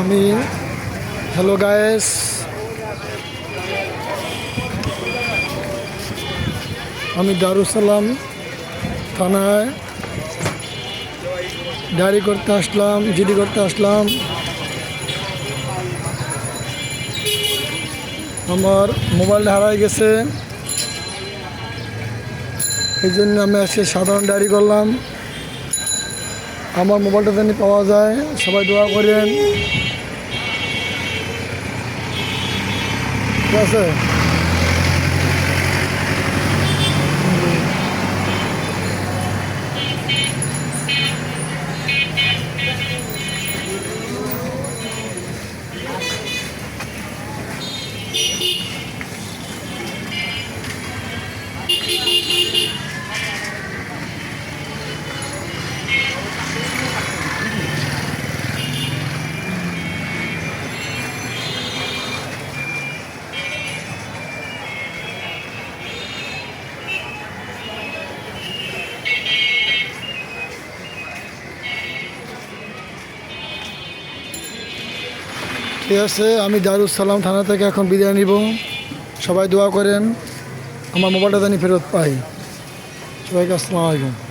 আমি hello guys, আমি দারুসালাম থানায় ডায়েরি করতে আসলাম, জিডি করতে আসলাম। আমার মোবাইলটা হারাই গেছে, এই জন্য আমি আজকে সাধারণ ডায়েরি করলাম। আমার মোবাইলটা যেন পাওয়া যায়, সবাই দোয়া করেন, ঠিক আছে? ঠিক আছে, আমি দারুসালাম থানা থেকে এখন বিদায় নিব। সবাই দোয়া করেন আমার মোবাইলটা জানি ফেরত পাই। সবাইকে আসসালামু আলাইকুম।